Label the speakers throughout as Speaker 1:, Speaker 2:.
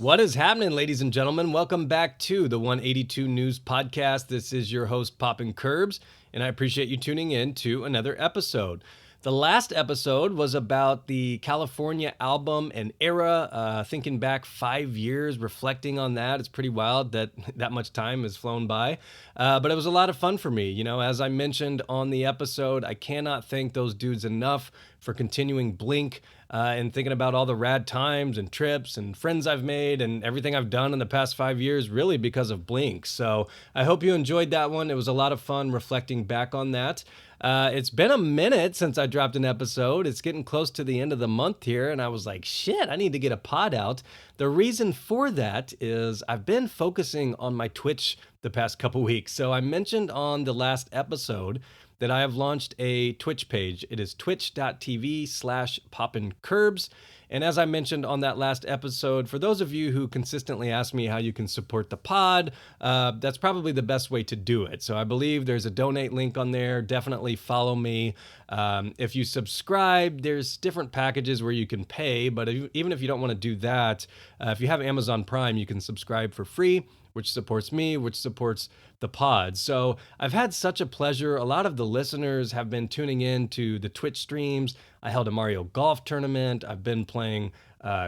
Speaker 1: What is happening, ladies and gentlemen? Welcome back to the 182 News Podcast. This is your host, Poppin' Curbs, and I appreciate you tuning in to another episode. The last episode was about the California album and era, thinking back 5 years, reflecting on that. It's pretty wild that that much time has flown by, but it was a lot of fun for me. You know, as I mentioned on the episode, I cannot thank those dudes enough for continuing Blink and thinking about all the rad times and trips and friends I've made and everything I've done in the past 5 years, really because of Blink. So I hope you enjoyed that one. It was a lot of fun reflecting back on that. It's been a minute since I dropped an episode. It's getting close to the end of the month here, and I was like, shit, I need to get a pod out. The reason for that is I've been focusing on my Twitch the past couple weeks. So I mentioned on the last episode that I have launched a Twitch page. It is twitch.tv/poppincurbs. And as I mentioned on that last episode, for those of you who consistently ask me how you can support the pod, that's probably the best way to do it. So I believe there's a donate link on there. Definitely follow me. If you subscribe, there's different packages where you can pay, but even if you don't want to do that, if you have Amazon Prime, you can subscribe for free, which supports me, which supports the pod. So I've had such a pleasure. A lot of the listeners have been tuning in to the Twitch streams. I held a Mario Golf tournament. I've been playing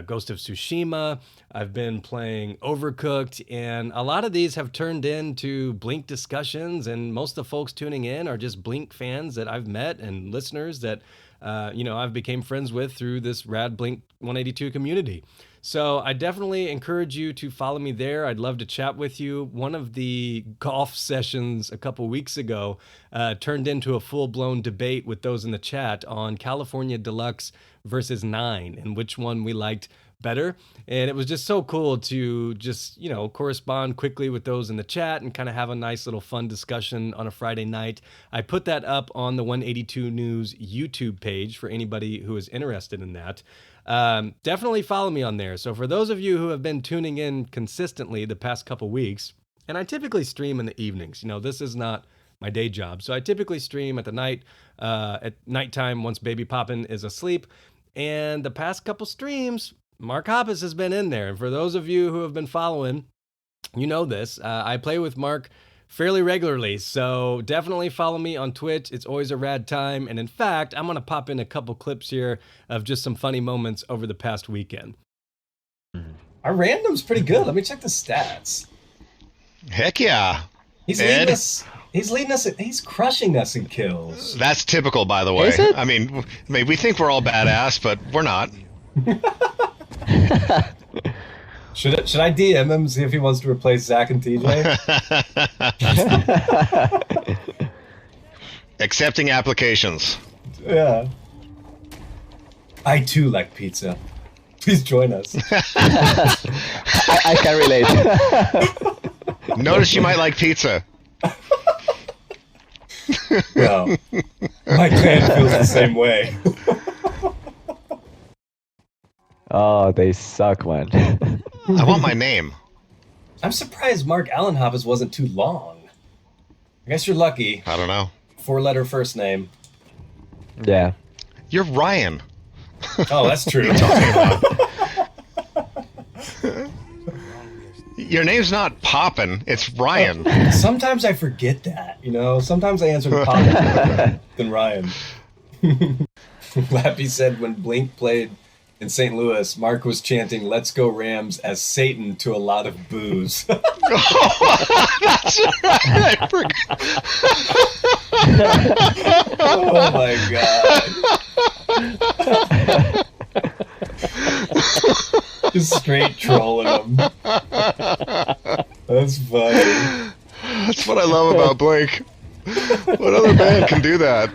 Speaker 1: Ghost of Tsushima. I've been playing Overcooked. And a lot of these have turned into Blink discussions. And most of the folks tuning in are just Blink fans that I've met and listeners that, I've became friends with through this rad Blink 182 community. So I definitely encourage you to follow me there. I'd love to chat with you. One of the golf sessions a couple weeks ago turned into a full-blown debate with those in the chat on California Deluxe versus 9 and which one we liked better. And it was just so cool to just, correspond quickly with those in the chat and kind of have a nice little fun discussion on a Friday night. I put that up on the 182 News YouTube page for anybody who is interested in that. Definitely follow me on there. So for those of you who have been tuning in consistently the past couple weeks, and I typically stream in the evenings, this is not my day job. So I typically stream at nighttime once baby Poppin is asleep. And the past couple streams, Mark Hoppus has been in there. And for those of you who have been following, you know this, I play with Mark fairly regularly, so definitely follow me on Twitch. It's always a rad time, and in fact, I'm going to pop in a couple clips here of just some funny moments over the past weekend.
Speaker 2: Our random's pretty good. Let me check the stats.
Speaker 3: Heck yeah.
Speaker 2: He's leading us. He's crushing us in kills.
Speaker 3: That's typical, by the way.
Speaker 4: Is it?
Speaker 3: I mean, we think we're all badass, but we're not.
Speaker 2: Should I DM him and see if he wants to replace Zach and TJ?
Speaker 3: Accepting applications.
Speaker 2: Yeah. I too like pizza. Please join us.
Speaker 4: I can relate.
Speaker 3: Notice you might like pizza.
Speaker 2: Well, my clan feels the same way.
Speaker 4: Oh, they suck, man.
Speaker 3: I want my name.
Speaker 2: I'm surprised Mark Allen Hoppus wasn't too long. I guess you're lucky.
Speaker 3: I don't know.
Speaker 2: 4-letter first name.
Speaker 4: Yeah.
Speaker 3: You're Ryan.
Speaker 2: Oh, that's true.
Speaker 3: Your name's not Poppin', it's Ryan.
Speaker 2: Sometimes I forget that, Sometimes I answer to Poppin than Ryan. Lappy said when Blink played in St. Louis, Mark was chanting "Let's go Rams" as Satan to a lot of booze.
Speaker 3: That's right. I forgot.
Speaker 2: Oh my god. Just straight trolling him. That's funny.
Speaker 3: That's what I love about Blink. What other band can do that?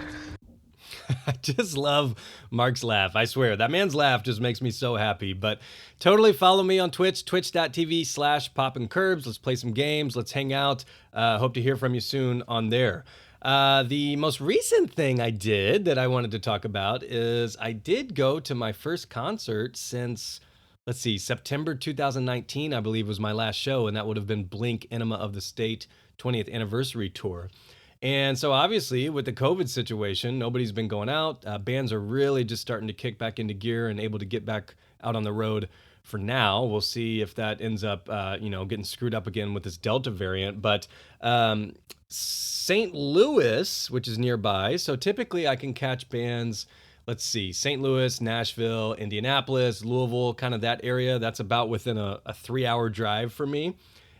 Speaker 1: I just love Mark's laugh. I swear, that man's laugh just makes me so happy. But totally follow me on Twitch, twitch.tv/poppincurbs. Let's play some games. Let's hang out. Hope to hear from you soon on there. The most recent thing I did that I wanted to talk about is I did go to my first concert since, September 2019, I believe was my last show, and that would have been Blink Enema of the State 20th Anniversary Tour. And so obviously with the COVID situation, nobody's been going out. Bands are really just starting to kick back into gear and able to get back out on the road for now. We'll see if that ends up, getting screwed up again with this Delta variant. But St. Louis, which is nearby, so typically I can catch bands, let's see, St. Louis, Nashville, Indianapolis, Louisville, kind of that area. That's about within a 3-hour drive for me.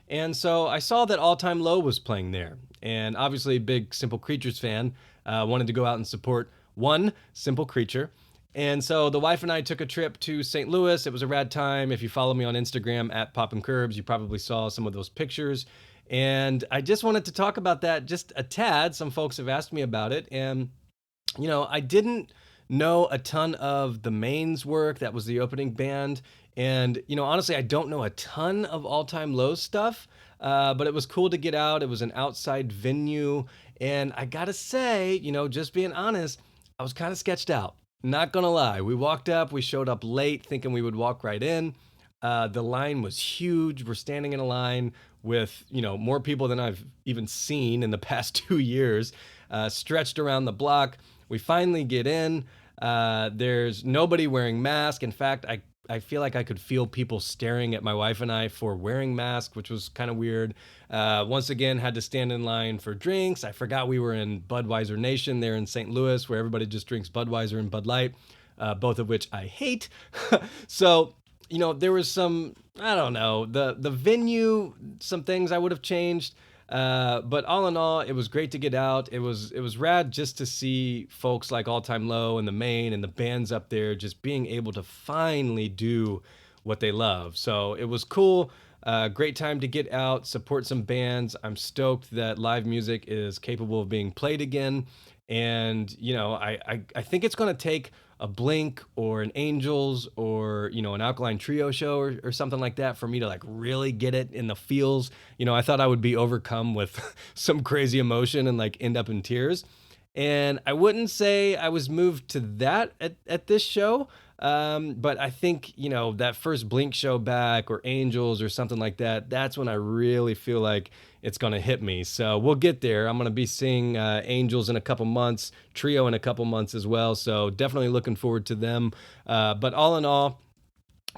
Speaker 1: And so I saw that All Time Low was playing there. And obviously, a big Simple Creatures fan, wanted to go out and support one Simple Creature. And so the wife and I took a trip to St. Louis. It was a rad time. If you follow me on Instagram at Poppin' Curbs, you probably saw some of those pictures. And I just wanted to talk about that just a tad. Some folks have asked me about it. And, I didn't know a ton of the Main's work. That was the opening band. And, honestly, I don't know a ton of All Time Low stuff, but it was cool to get out. It was an outside venue. And I got to say, just being honest, I was kind of sketched out. Not going to lie. We walked up, we showed up late thinking we would walk right in. The line was huge. We're standing in a line with, more people than I've even seen in the past 2 years, stretched around the block. We finally get in. There's nobody wearing masks. In fact, I feel like I could feel people staring at my wife and I for wearing masks, which was kind of weird. Once again, had to stand in line for drinks. I forgot we were in Budweiser Nation there in St. Louis, where everybody just drinks Budweiser and Bud Light, both of which I hate. So, there was some, I don't know, the venue, some things I would have changed. But all in all, it was great to get out. It was rad just to see folks like All Time Low and the Main and the bands up there just being able to finally do what they love. So it was cool. Great time to get out, support some bands. I'm stoked that live music is capable of being played again. And, I think it's going to take a Blink or an Angels or, an Alkaline Trio show or something like that for me to really get it in the feels. I thought I would be overcome with some crazy emotion and end up in tears. And I wouldn't say I was moved to that at this show. But I think, that first Blink show back or Angels or something like that, that's when I really feel like it's going to hit me. So we'll get there. I'm going to be seeing Angels in a couple months, Trio in a couple months as well. So definitely looking forward to them. But all in all,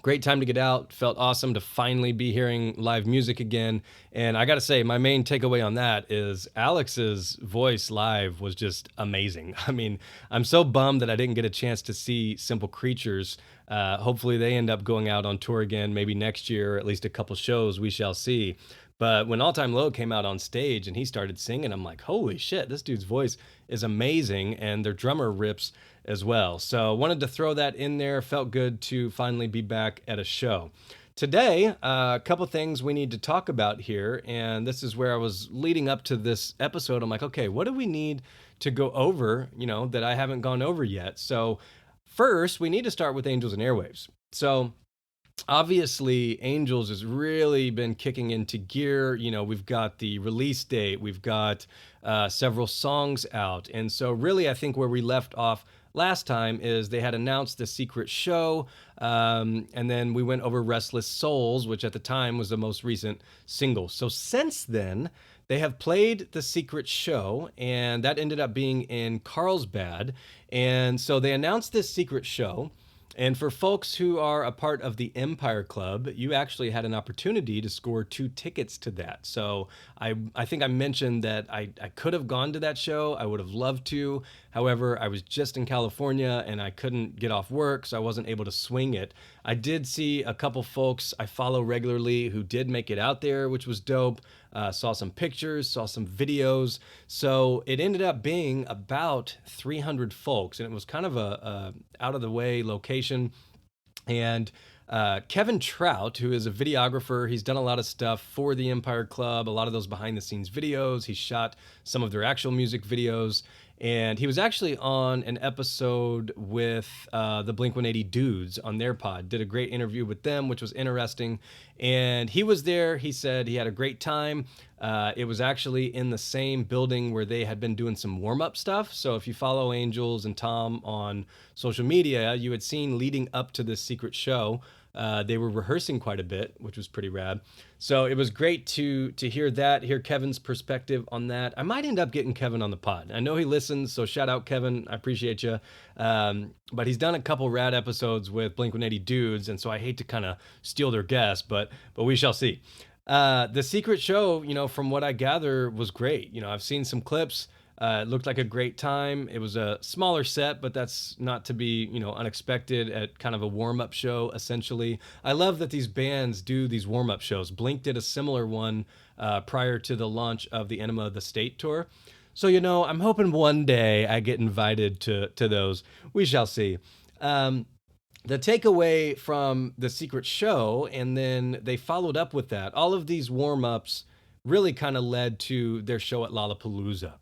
Speaker 1: great time to get out. Felt awesome to finally be hearing live music again. And I got to say, my main takeaway on that is Alex's voice live was just amazing. I mean, I'm so bummed that I didn't get a chance to see Simple Creatures. Hopefully they end up going out on tour again, maybe next year, or at least a couple shows, we shall see. But when All Time Low came out on stage and he started singing, I'm like, holy shit, this dude's voice is amazing. And their drummer rips as well. So wanted to throw that in there. Felt good to finally be back at a show. Today, a couple things we need to talk about here. And this is where I was leading up to this episode. I'm like, okay, what do we need to go over, that I haven't gone over yet? So first, we need to start with Angels and Airwaves. So obviously, Angels has really been kicking into gear. We've got the release date. We've got several songs out. And so really, I think where we left off last time is they had announced the secret show, and then we went over Restless Souls, which at the time was the most recent single. So since then, they have played the secret show, and that ended up being in Carlsbad. And so they announced this secret show. And for folks who are a part of the Empire Club, you actually had an opportunity to score 2 tickets to that. So I think I mentioned that I could have gone to that show. I would have loved to. However, I was just in California and I couldn't get off work, so I wasn't able to swing it. I did see a couple folks I follow regularly who did make it out there, which was dope. Saw some pictures, saw some videos. So it ended up being about 300 folks, and it was kind of a out of the way location. And Kevin Trout, who is a videographer, he's done a lot of stuff for the Empire Club, a lot of those behind the scenes videos. He shot some of their actual music videos. And he was actually on an episode with the Blink-180 dudes on their pod. Did a great interview with them, which was interesting. And he was there. He said he had a great time. It was actually in the same building where they had been doing some warm-up stuff. So if you follow Angels and Tom on social media, you had seen leading up to this secret show, They were rehearsing quite a bit, which was pretty rad. So it was great to hear Kevin's perspective on that. I might end up getting Kevin on the pod. I know he listens, so shout out Kevin. I appreciate you. But he's done a couple rad episodes with Blink-180 dudes, and so I hate to kind of steal their guests, but we shall see. The secret show, from what I gather, was great. I've seen some clips. It looked like a great time. It was a smaller set, but that's not to be, unexpected at kind of a warm-up show, essentially. I love that these bands do these warm-up shows. Blink did a similar one prior to the launch of the Enema of the State tour. So, I'm hoping one day I get invited to those. We shall see. The takeaway from the secret show, and then they followed up with that. All of these warm-ups really kind of led to their show at Lollapalooza.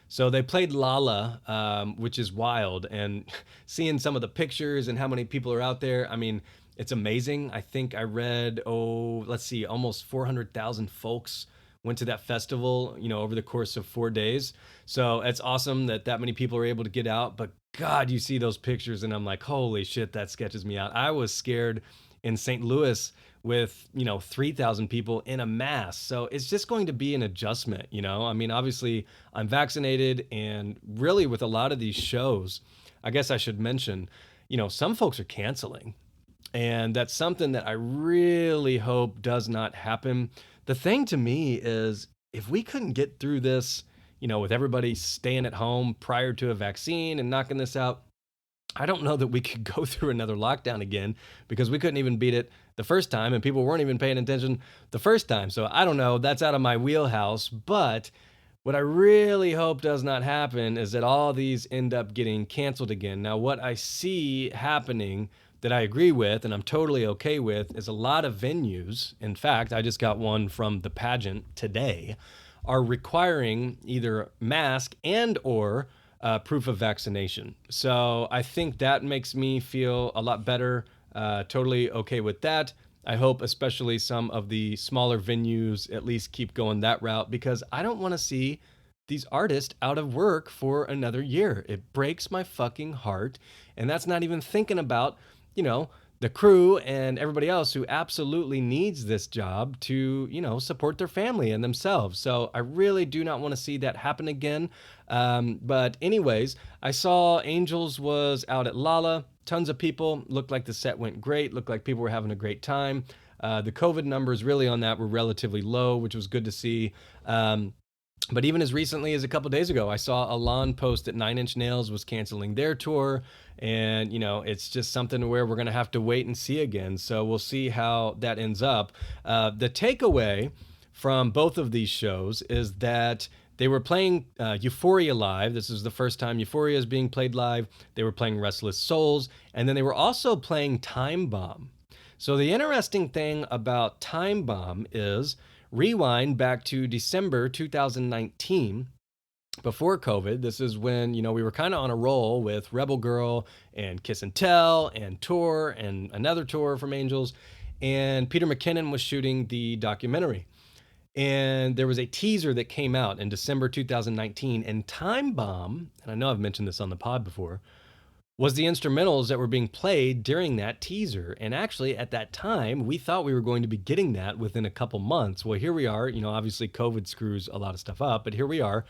Speaker 1: So they played Lala, which is wild, and seeing some of the pictures and how many people are out there, I mean, it's amazing. I think I read, almost 400,000 folks went to that festival, over the course of 4 days. So it's awesome that many people are able to get out. But God, you see those pictures, and I'm like, holy shit, that sketches me out. I was scared in St. Louis with 3,000 people in a mass. So it's just going to be an adjustment. I mean, obviously I'm vaccinated, and really with a lot of these shows, I guess I should mention, some folks are canceling, and that's something that I really hope does not happen. The thing to me is, if we couldn't get through this, with everybody staying at home prior to a vaccine and knocking this out, I don't know that we could go through another lockdown again, because we couldn't even beat it the first time, and people weren't even paying attention the first time. So I don't know, that's out of my wheelhouse. But what I really hope does not happen is that all these end up getting canceled again. Now, what I see happening that I agree with, and I'm totally okay with, is a lot of venues, in fact, I just got one from the pageant today, are requiring either mask and or proof of vaccination. So I think that makes me feel a lot better. Totally okay with that. I hope especially some of the smaller venues at least keep going that route, because I don't want to see these artists out of work for another year. It breaks my fucking heart. And that's not even thinking about, the crew and everybody else who absolutely needs this job to, support their family and themselves. So I really do not want to see that happen again. But anyways, I saw Angels was out at Lala. Tons of people. Looked like the set went great. Looked like people were having a great time. The COVID numbers really on that were relatively low, which was good to see. But even as recently as a couple days ago, I saw Alon post that Nine Inch Nails was canceling their tour. And, it's just something where we're going to have to wait and see again. So we'll see how that ends up. The takeaway from both of these shows is that they were playing Euphoria live. This is the first time Euphoria is being played live. They were playing Restless Souls. And then they were also playing Time Bomb. So the interesting thing about Time Bomb is, rewind back to December 2019, before COVID. This is when, we were kind of on a roll with Rebel Girl and Kiss and Tell and Tour and another tour from Angels. And Peter McKinnon was shooting the documentary. And there was a teaser that came out in December 2019. And Time Bomb, and I know I've mentioned this on the pod before, was the instrumentals that were being played during that teaser. And actually, at that time, we thought we were going to be getting that within a couple months. Well, here we are. Obviously, COVID screws a lot of stuff up. But here we are,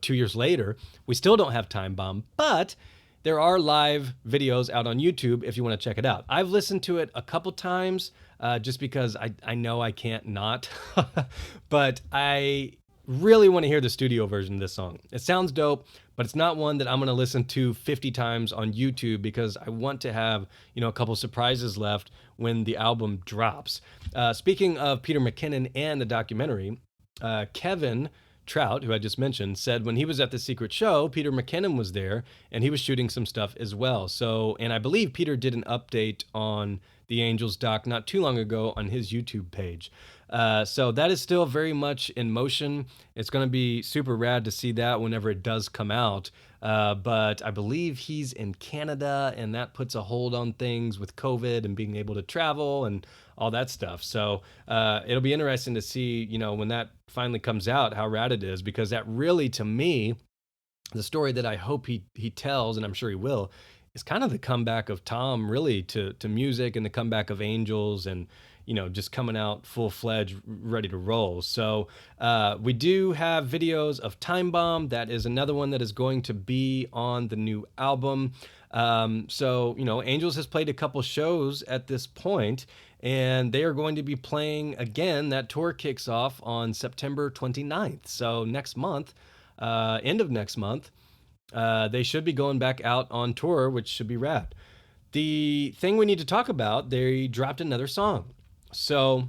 Speaker 1: 2 years later. We still don't have Time Bomb. But there are live videos out on YouTube if you want to check it out. I've listened to it a couple times just because I know I can't not. But I really want to hear the studio version of this song. It sounds dope, but it's not one that I'm going to listen to 50 times on YouTube, because I want to have, a couple surprises left when the album drops. Speaking of Peter McKinnon and the documentary, Kevin Trout, who I just mentioned, said when he was at the secret show, Peter McKinnon was there and he was shooting some stuff as well. So, and I believe Peter did an update on the Angels doc not too long ago on his YouTube page. So that is still very much in motion. It's going to be super rad to see that whenever it does come out. But I believe he's in Canada, and that puts a hold on things with COVID and being able to travel and all that stuff. So it'll be interesting to see, when that finally comes out, how rad it is, because that really, to me, the story that I hope he tells, and I'm sure he will, is kind of the comeback of Tom, really, to music, and the comeback of Angels, and just coming out full-fledged, ready to roll. So we do have videos of Time Bomb. That is another one that is going to be on the new album. So Angels has played a couple shows at this point, and they are going to be playing again. That tour kicks off on September 29th. So next month, end of next month, they should be going back out on tour, which should be rad. The thing we need to talk about, they dropped another song. So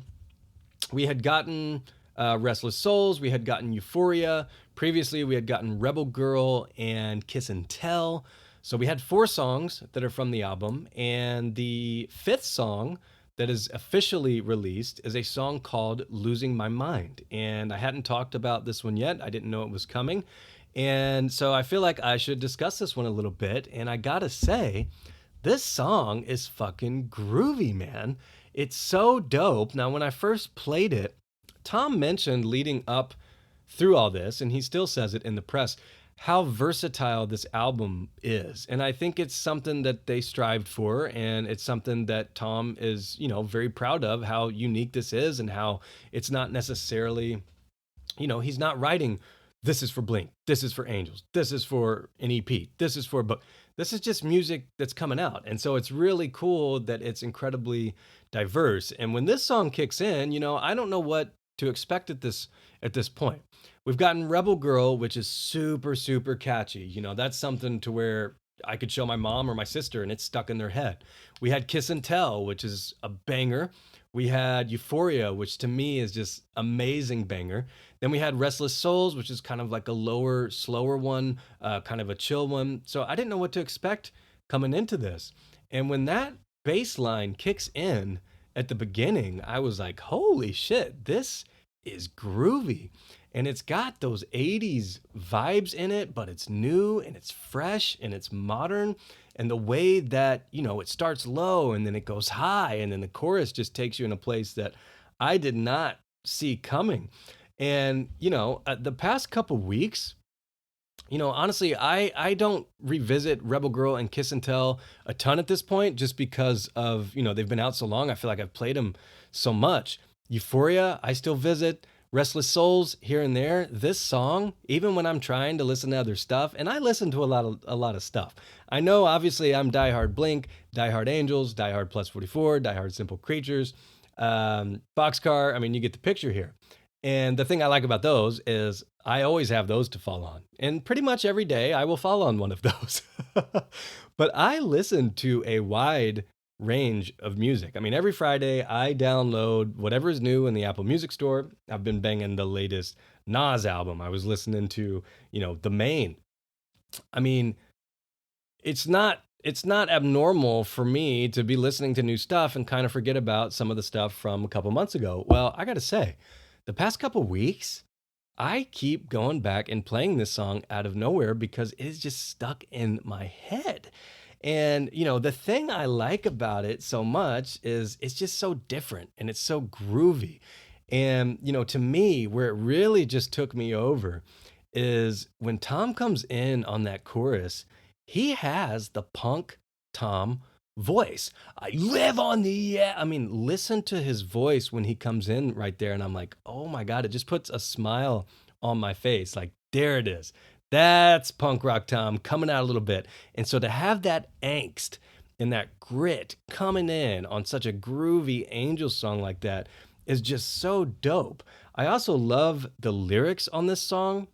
Speaker 1: we had gotten Restless Souls, we had gotten Euphoria. Previously, we had gotten Rebel Girl and Kiss and Tell. So we had 4 songs that are from the album, and the 5th song that is officially released is a song called Losing My Mind. And I hadn't talked about this one yet. I didn't know it was coming. And so I feel like I should discuss this one a little bit. And I gotta say, this song is fucking groovy, man. It's so dope. Now, when I first played it, Tom mentioned leading up through all this, and he still says it in the press, how versatile this album is. And I think it's something that they strived for, and it's something that Tom is, very proud of, how unique this is, and how it's not necessarily, he's not writing, this is for Blink, this is for Angels, this is for an EP, this is for a book. This is just music that's coming out. And so it's really cool that it's incredibly diverse. And when this song kicks in, I don't know what to expect at this point. We've gotten Rebel Girl, which is super, super catchy. That's something to where I could show my mom or my sister and it's stuck in their head. We had Kiss and Tell, which is a banger. We had Euphoria, which to me is just amazing banger. Then we had Restless Souls, which is kind of like a lower, slower one, kind of a chill one. So I didn't know what to expect coming into this. And when that bass line kicks in at the beginning, I was like, holy shit, this is groovy. And it's got those 80s vibes in it, but it's new and it's fresh and it's modern. And the way that, it starts low and then it goes high, and then the chorus just takes you in a place that I did not see coming. And, the past couple weeks, honestly, I don't revisit Rebel Girl and Kiss and Tell a ton at this point, just because of, they've been out so long. I feel like I've played them so much. Euphoria, I still visit. Restless Souls here and there. This song, even when I'm trying to listen to other stuff, and I listen to a lot of stuff. I know, obviously, I'm diehard Blink, diehard Angels, diehard Plus 44, diehard Simple Creatures, Boxcar. I mean, you get the picture here. And the thing I like about those is I always have those to fall on. And pretty much every day I will fall on one of those. But I listen to a wide range of music. I mean, every Friday I download whatever is new in the Apple Music Store. I've been banging the latest Nas album. I was listening to, The Main. I mean, it's not abnormal for me to be listening to new stuff and kind of forget about some of the stuff from a couple months ago. Well, I got to say, the past couple weeks, I keep going back and playing this song out of nowhere because it is just stuck in my head. And, the thing I like about it so much is it's just so different and it's so groovy. And, to me, where it really just took me over is when Tom comes in on that chorus, he has the punk Tom voice. I live on the, listen to his voice when he comes in right there. And I'm like, oh my God, it just puts a smile on my face. Like, there it is. That's punk rock Tom coming out a little bit. And so to have that angst and that grit coming in on such a groovy Angel song like that is just so dope. I also love the lyrics on this song.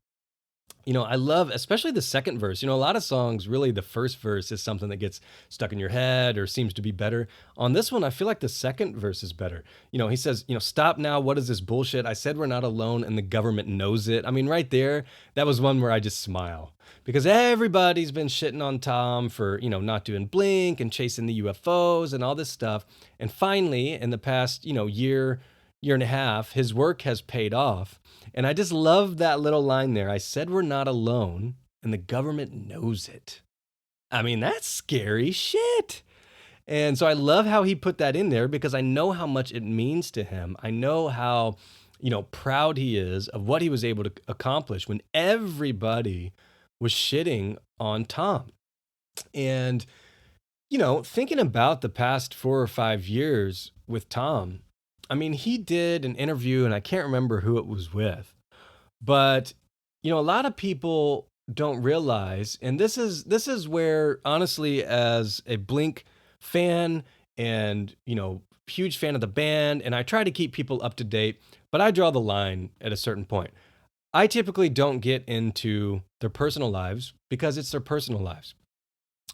Speaker 1: I love, especially the second verse. A lot of songs, really, the first verse is something that gets stuck in your head or seems to be better. On this one, I feel like the second verse is better. He says, stop now. What is this bullshit? I said we're not alone and the government knows it. I mean, right there, that was one where I just smile. Because everybody's been shitting on Tom for, not doing Blink and chasing the UFOs and all this stuff. And finally, in the past, year and a half, his work has paid off. And I just love that little line there. I said we're not alone, and the government knows it. I mean, that's scary shit. And so I love how he put that in there because I know how much it means to him. I know how, proud he is of what he was able to accomplish when everybody was shitting on Tom. And, Thinking about the past 4 or 5 years with Tom, I mean, he did an interview and I can't remember who it was with, but a lot of people don't realize, and this is where honestly, as a Blink fan and huge fan of the band, and I try to keep people up to date, but I draw the line at a certain point. I typically don't get into their personal lives because it's their personal lives.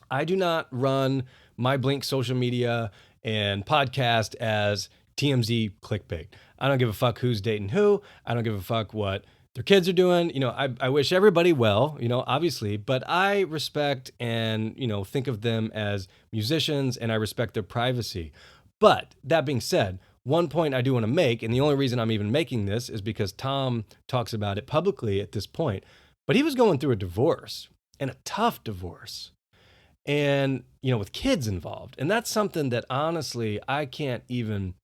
Speaker 1: I do not run my Blink social media and podcast as TMZ clickbait. I don't give a fuck who's dating who. I don't give a fuck what their kids are doing. I wish everybody well, obviously, but I respect and, think of them as musicians, and I respect their privacy. But that being said, one point I do want to make, and the only reason I'm even making this is because Tom talks about it publicly at this point, but he was going through a divorce, and a tough divorce, and with kids involved, and that's something that honestly I can't even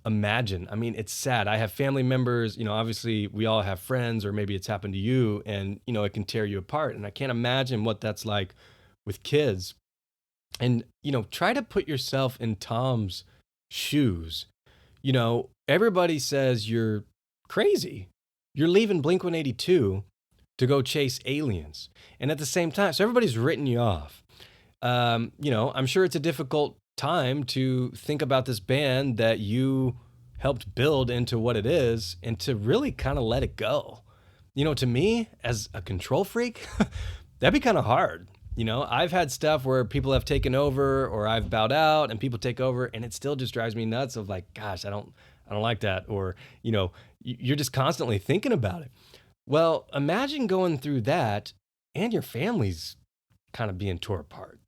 Speaker 1: imagine. I mean, it's sad. I have family members, obviously we all have friends, or maybe it's happened to you, and it can tear you apart, and I can't imagine what that's like with kids. And try to put yourself in Tom's shoes. Everybody says you're crazy. You're leaving Blink 182 to go chase aliens, and at the same time, so everybody's written you off. I'm sure it's a difficult time to think about this band that you helped build into what it is, and to really kind of let it go. To me, as a control freak, that'd be kind of hard. I've had stuff where people have taken over, or I've bowed out and people take over, and it still just drives me nuts of like, gosh, I don't like that. Or, you're just constantly thinking about it. Well, imagine going through that and your family's kind of being tore apart.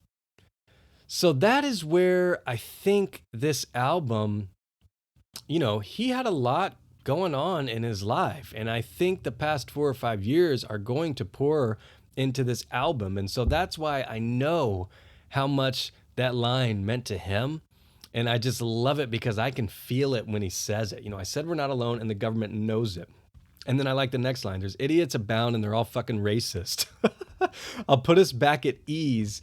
Speaker 1: So that is where I think this album, he had a lot going on in his life. And I think the past 4 or 5 years are going to pour into this album. And so that's why I know how much that line meant to him. And I just love it because I can feel it when he says it. I said we're not alone, and the government knows it. And then I like the next line. There's idiots abound and they're all fucking racist. I'll put us back at ease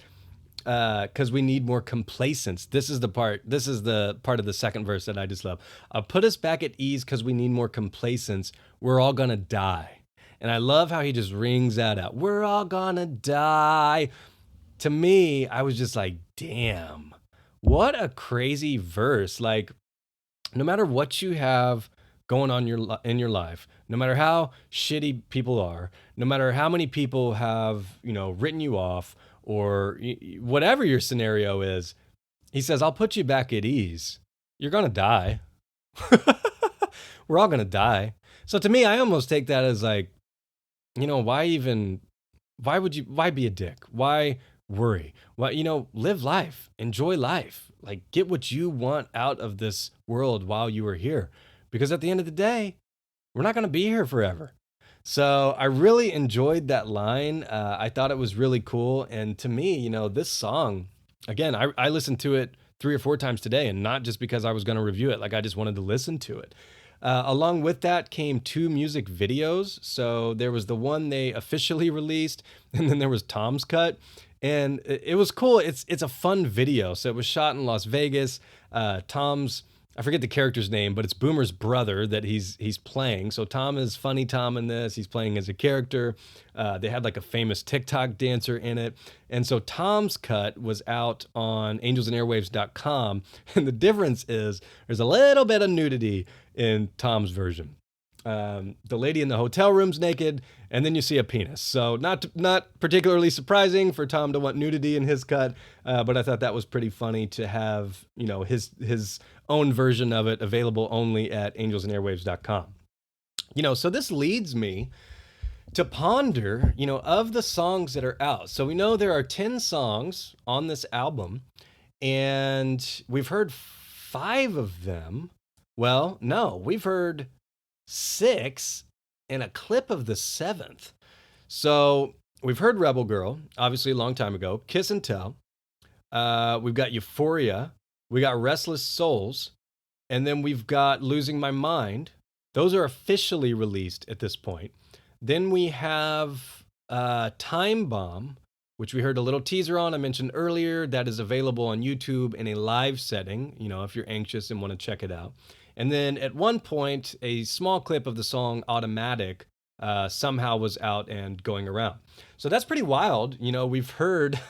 Speaker 1: because we need more complacence. This is the part of the second verse that I just love. I'll put us back at ease because we need more complacence. We're all gonna die. And I love how he just rings that out. We're all gonna die. To me, I was just like, damn, what a crazy verse. Like, no matter what you have going on in your life, no matter how shitty people are, no matter how many people have, written you off, or whatever your scenario is, he says, I'll put you back at ease. You're going to die. We're all going to die. So to me, I almost take that as like, why be a dick? Why worry? Why, live life, enjoy life, like get what you want out of this world while you are here. Because at the end of the day, we're not going to be here forever. So I really enjoyed that line. I thought it was really cool. And to me, this song, again, I listened to it 3 or 4 times today, and not just because I was going to review it. Like, I just wanted to listen to it. Along with that came 2 music videos. So there was the one they officially released, and then there was Tom's cut. And it was cool. It's a fun video. So it was shot in Las Vegas. Tom's, I forget the character's name, but it's Boomer's brother that he's playing. So Tom is Funny Tom in this. He's playing as a character. They had like a famous TikTok dancer in it. And so Tom's cut was out on angelsandairwaves.com. And the difference is there's a little bit of nudity in Tom's version. The lady in the hotel room's naked, and then you see a penis. So not particularly surprising for Tom to want nudity in his cut, but I thought that was pretty funny to have, his own version of it available only at angelsandairwaves.com. So this leads me to ponder, of the songs that are out. So we know there are 10 songs on this album, and we've heard 5 of them. Well, no, we've heard 6 and a clip of the 7th. So we've heard Rebel Girl, obviously a long time ago, Kiss and Tell. We've got Euphoria. We got Restless Souls. And then we've got Losing My Mind. Those are officially released at this point. Then we have Time Bomb, which we heard a little teaser on. I mentioned earlier that is available on YouTube in a live setting, if you're anxious and want to check it out. And then at one point, a small clip of the song Automatic somehow was out and going around. So that's pretty wild. We've heard,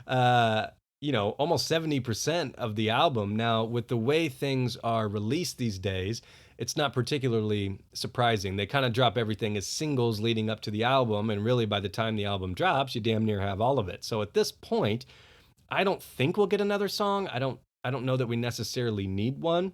Speaker 1: almost 70% of the album. Now, with the way things are released these days, it's not particularly surprising. They kind of drop everything as singles leading up to the album, and really by the time the album drops, you damn near have all of it. So at this point, I don't think we'll get another song. I don't know that we necessarily need one,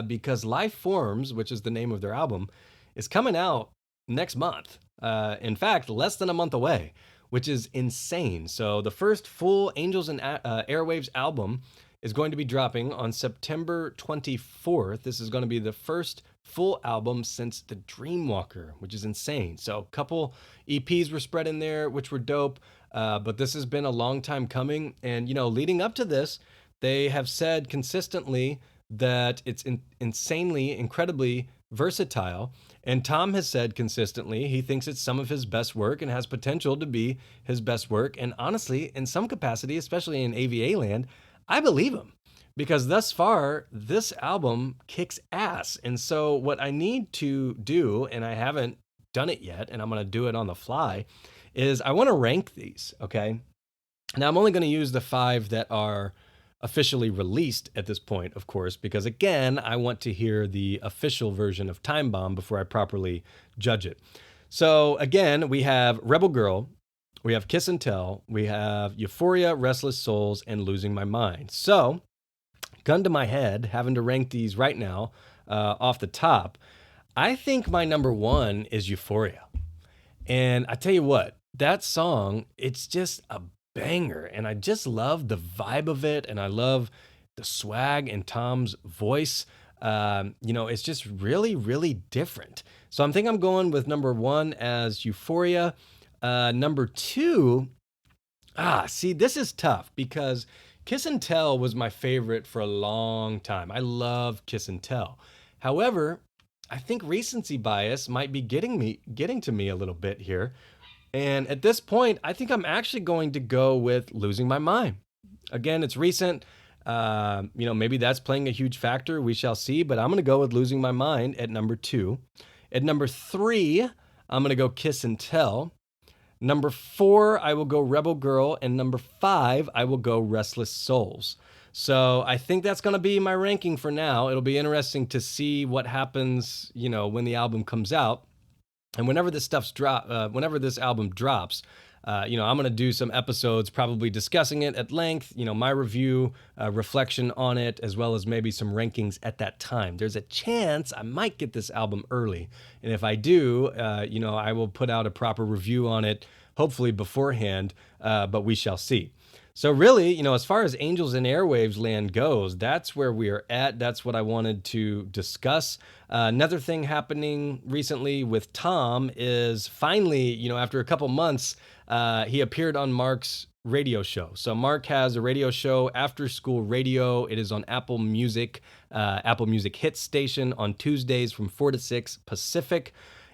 Speaker 1: because Life Forms, which is the name of their album, is coming out next month. In fact, less than a month away, which is insane. So the first full Angels and Airwaves album is going to be dropping on September 24th. This is going to be the first full album since The Dreamwalker, which is insane. So a couple EPs were spread in there, which were dope. But this has been a long time coming. And, leading up to this, they have said consistently that it's insanely, incredibly versatile. And Tom has said consistently he thinks it's some of his best work and has potential to be his best work. And honestly, in some capacity, especially in AVA land, I believe him, because thus far, this album kicks ass. And so what I need to do, and I haven't done it yet, and I'm going to do it on the fly, is I want to rank these, okay? Now, I'm only going to use the 5 that are officially released at this point, of course, because again, I want to hear the official version of Time Bomb before I properly judge it. So again, we have Rebel Girl, we have Kiss and Tell, we have Euphoria, Restless Souls, and Losing My Mind. So, gun to my head, having to rank these right now off the top, I think my number 1 is Euphoria. And I tell you what, that song, it's just a banger. And I just love the vibe of it. And I love the swag in Tom's voice. It's just really, really different. So I think I'm going with number 1 as Euphoria. Number 2, this is tough because Kiss and Tell was my favorite for a long time. I love Kiss and Tell. However, I think recency bias might be getting to me a little bit here. And at this point, I think I'm actually going to go with Losing My Mind. Again, it's recent. Maybe that's playing a huge factor. We shall see, but I'm going to go with Losing My Mind at number 2. At number 3, I'm going to go Kiss and Tell. Number 4, I will go Rebel Girl. And number 5, I will go Restless Souls. So I think that's going to be my ranking for now. It'll be interesting to see what happens, when the album comes out. And whenever this album drops, I'm going to do some episodes probably discussing it at length, my review, reflection on it, as well as maybe some rankings at that time. There's a chance I might get this album early. And if I do, I will put out a proper review on it, hopefully beforehand, but we shall see. So really, as far as Angels and Airwaves land goes, that's where we are at. That's what I wanted to discuss. Another thing happening recently with Tom is finally, after a couple months, he appeared on Mark's radio show. So Mark has a radio show, After School Radio. It is on Apple Music Hit Station on Tuesdays from 4 to 6 Pacific.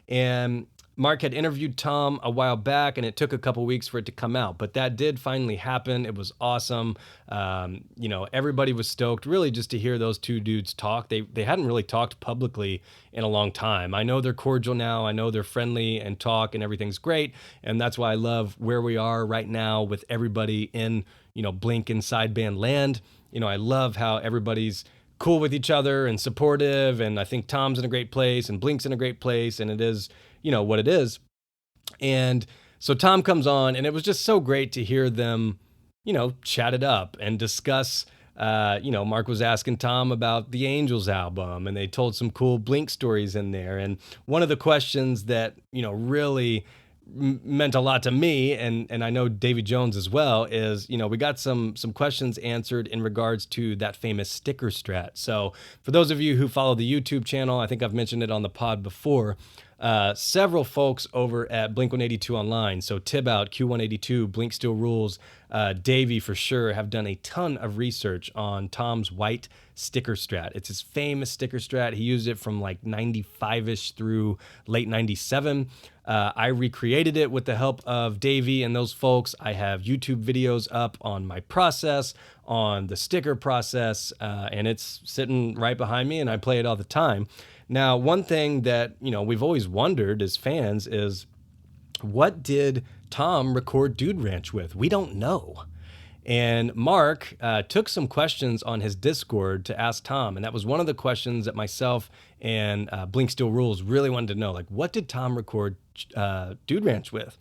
Speaker 1: And Mark had interviewed Tom a while back, and it took a couple weeks for it to come out, but that did finally happen. It was awesome. Everybody was stoked, really, just to hear those two dudes talk. They hadn't really talked publicly in a long time. I know they're cordial now. I know they're friendly and talk, and everything's great. And that's why I love where we are right now with everybody in, Blink and sideband land. I love how everybody's cool with each other and supportive. And I think Tom's in a great place and Blink's in a great place. And it is, what it is. And so Tom comes on, and it was just so great to hear them, chat it up and discuss. Mark was asking Tom about the Angels album, and they told some cool Blink stories in there. And one of the questions that, really meant a lot to me, and I know Davy Jones as well, is, we got some questions answered in regards to that famous sticker strat. So for those of you who follow the YouTube channel, I think I've mentioned it on the pod before, several folks over at Blink-182 Online, so Tibout, Q182, Blink Still Rules, Davey for sure have done a ton of research on Tom's white sticker strat. It's his famous sticker strat. He used it from like 95-ish through late 97. I recreated it with the help of Davey and those folks. I have YouTube videos up on my process, on the sticker process, and it's sitting right behind me, and I play it all the time. Now, one thing that, we've always wondered as fans is, what did Tom record Dude Ranch with? We don't know. And Mark took some questions on his Discord to ask Tom, and that was one of the questions that myself and Blink Steel Rules really wanted to know. Like, what did Tom record Dude Ranch with?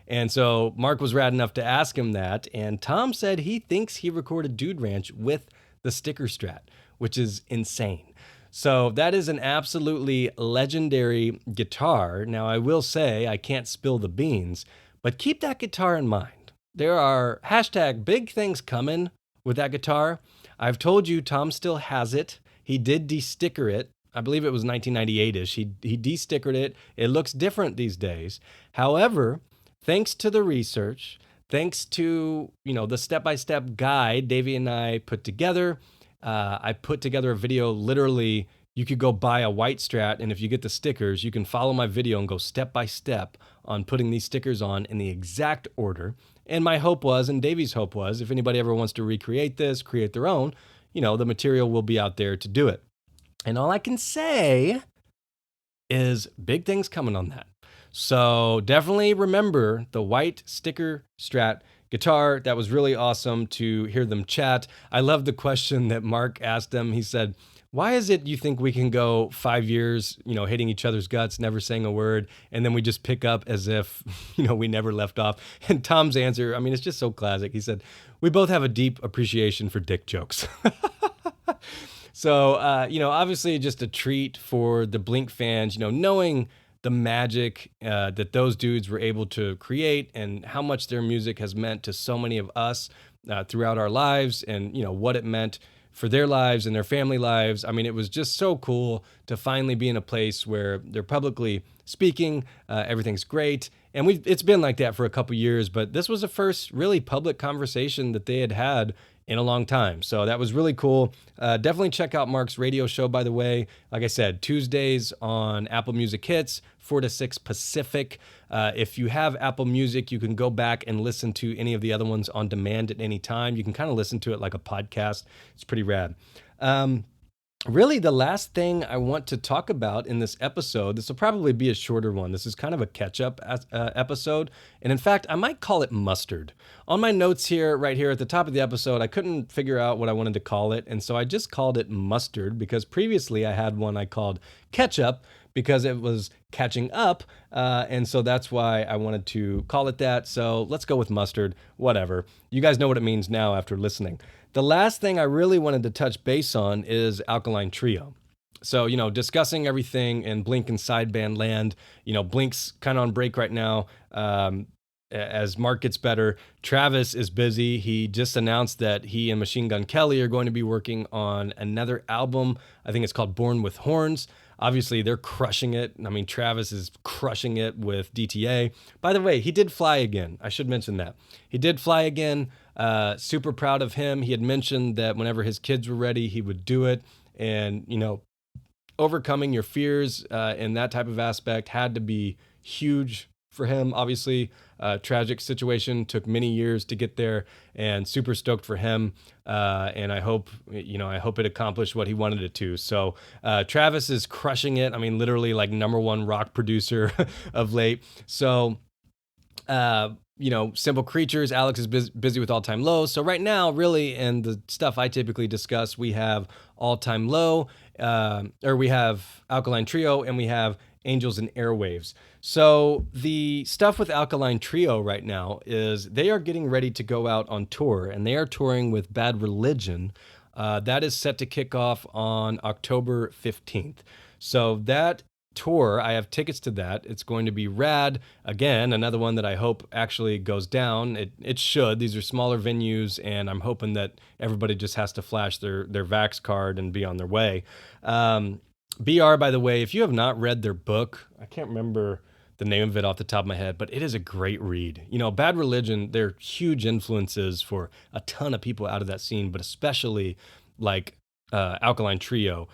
Speaker 1: And so Mark was rad enough to ask him that, and Tom said he thinks he recorded Dude Ranch with the sticker strat, which is insane. So that is an absolutely legendary guitar. Now, I will say I can't spill the beans, but keep that guitar in mind. There are #big things coming with that guitar. I've told you Tom still has it. He did de-sticker it. I believe it was 1998-ish. He de-stickered it. It looks different these days. However, thanks to the research, thanks to, the step-by-step guide Davey and I put together, I put together a video. Literally, you could go buy a white Strat, and if you get the stickers, you can follow my video and go step by step on putting these stickers on in the exact order. And my hope was, and Davey's hope was, if anybody ever wants to recreate this, create their own, the material will be out there to do it. And all I can say is big things coming on that. So definitely remember the white sticker Strat guitar. That was really awesome to hear them chat. I love the question that Mark asked them. He said, why is it you think we can go 5 years, hitting each other's guts, never saying a word, and then we just pick up as if, we never left off? And Tom's answer, it's just so classic. He said, we both have a deep appreciation for dick jokes. So, obviously just a treat for the Blink fans, knowing the magic that those dudes were able to create and how much their music has meant to so many of us throughout our lives, and, what it meant for their lives and their family lives. It was just so cool to finally be in a place where they're publicly speaking. Everything's great. And it's been like that for a couple years, but this was the first really public conversation that they had in a long time. So that was really cool. Definitely check out Mark's radio show, by the way. Like I said, Tuesdays on Apple Music Hits, 4 to 6 Pacific. If you have Apple Music, you can go back and listen to any of the other ones on demand at any time. You can kind of listen to it like a podcast. It's pretty rad. Really, the last thing I want to talk about in this episode, this will probably be a shorter one. This is kind of a catch-up episode. And in fact, I might call it Mustard. On my notes here, right here at the top of the episode, I couldn't figure out what I wanted to call it. And so I just called it Mustard because previously I had one I called Ketchup because it was catching up. And so that's why I wanted to call it that. So let's go with Mustard, whatever. You guys know what it means now after listening. The last thing I really wanted to touch base on is Alkaline Trio. So, discussing everything in Blink and sideband land. Blink's kind of on break right now as Mark gets better. Travis is busy. He just announced that he and Machine Gun Kelly are going to be working on another album. I think it's called Born with Horns. Obviously, they're crushing it. Travis is crushing it with DTA. By the way, he did fly again. I should mention that. He did fly again. Super proud of him. He had mentioned that whenever his kids were ready, he would do it. And, overcoming your fears in that type of aspect had to be huge for him. Obviously, tragic situation, took many years to get there, and super stoked for him. And I hope it accomplished what he wanted it to. So Travis is crushing it. Literally like #1 rock producer of late. So, Simple Creatures, Alex is busy with All Time Low. So right now, really, in the stuff I typically discuss, we have All Time Low, or we have Alkaline Trio, and we have Angels and Airwaves. So the stuff with Alkaline Trio right now is they are getting ready to go out on tour, and they are touring with Bad Religion. That is set to kick off on October 15th. So that tour, I have tickets to that. It's going to be rad. Again, another one that I hope actually goes down. It should. These are smaller venues, and I'm hoping that everybody just has to flash their Vax card and be on their way. BR, by the way, if you have not read their book, I can't remember the name of it off the top of my head, but it is a great read. You know, Bad Religion, they're huge influences for a ton of people out of that scene, but especially like Alkaline Trio,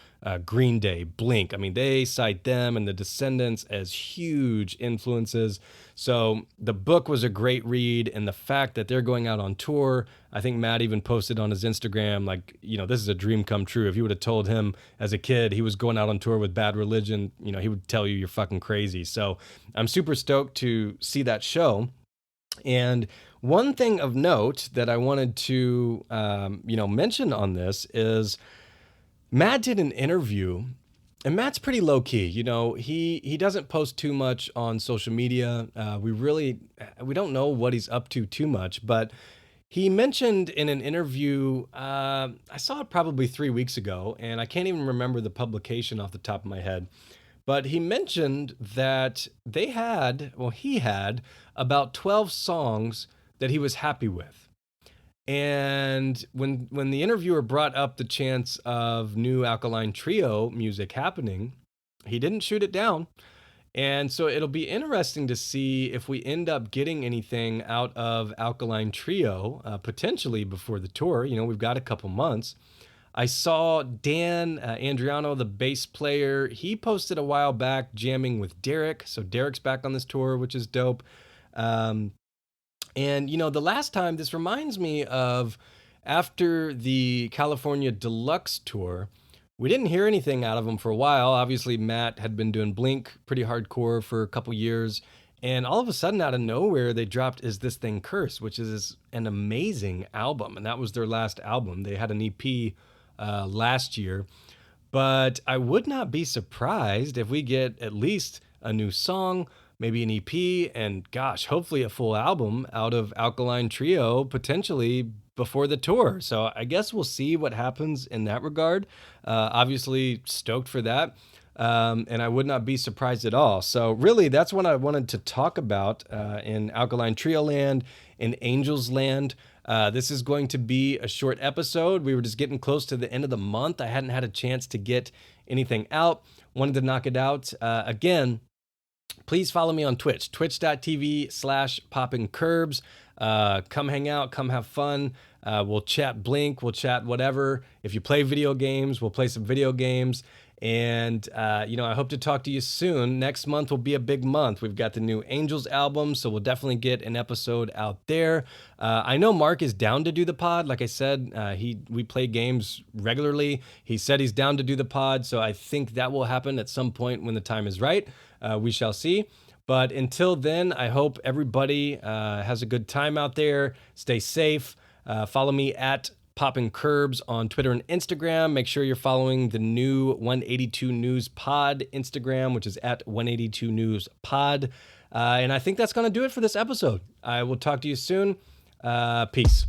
Speaker 1: Green Day, Blink. I mean, they cite them and the Descendants as huge influences. So the book was a great read, and the fact that they're going out on tour, I think Matt even posted on his Instagram, like, you know, this is a dream come true. If you would have told him as a kid he was going out on tour with Bad Religion, you know, he would tell you you're fucking crazy. So I'm super stoked to see that show. And one thing of note that I wanted to, mention on this is Matt did an interview, and Matt's pretty low key. You know, he doesn't post too much on social media. We don't know what he's up to too much, but he mentioned in an interview, I saw it probably 3 weeks ago, and I can't even remember the publication off the top of my head. But he mentioned that he had about 12 songs that he was happy with. And when the interviewer brought up the chance of new Alkaline Trio music happening, he didn't shoot it down. And so it'll be interesting to see if we end up getting anything out of Alkaline Trio, potentially before the tour. You know, we've got a couple months. I saw Dan Andriano, the bass player, he posted a while back jamming with Derek. So Derek's back on this tour, which is dope. And, you know, the last time, this reminds me of after the California Deluxe tour, we didn't hear anything out of them for a while. Obviously, Matt had been doing Blink pretty hardcore for a couple years. And all of a sudden, out of nowhere, they dropped Is This Thing Cursed, which is an amazing album. And that was their last album. They had an EP last year. But I would not be surprised if we get at least a new song, maybe an EP, and gosh, hopefully a full album out of Alkaline Trio, potentially before the tour. So I guess we'll see what happens in that regard. Obviously stoked for that. And I would not be surprised at all. So really, that's what I wanted to talk about in Alkaline Trio land, in Angels land. This is going to be a short episode. We were just getting close to the end of the month. I hadn't had a chance to get anything out. Wanted to knock it out. Again, please follow me on Twitch, twitch.tv/poppingcurbs. Come hang out, come have fun. We'll chat Blink, we'll chat whatever. If you play video games, we'll play some video games. And, I hope to talk to you soon. Next month will be a big month. We've got the new Angels album, so we'll definitely get an episode out there. I know Mark is down to do the pod. Like I said, we play games regularly. He said he's down to do the pod, so I think that will happen at some point when the time is right. We shall see. But until then, I hope everybody has a good time out there. Stay safe. Follow me at Popping Curbs on Twitter and Instagram. Make sure you're following the new 182 News Pod Instagram, which is at 182 News Pod. And I think that's going to do it for this episode. I will talk to you soon. Peace.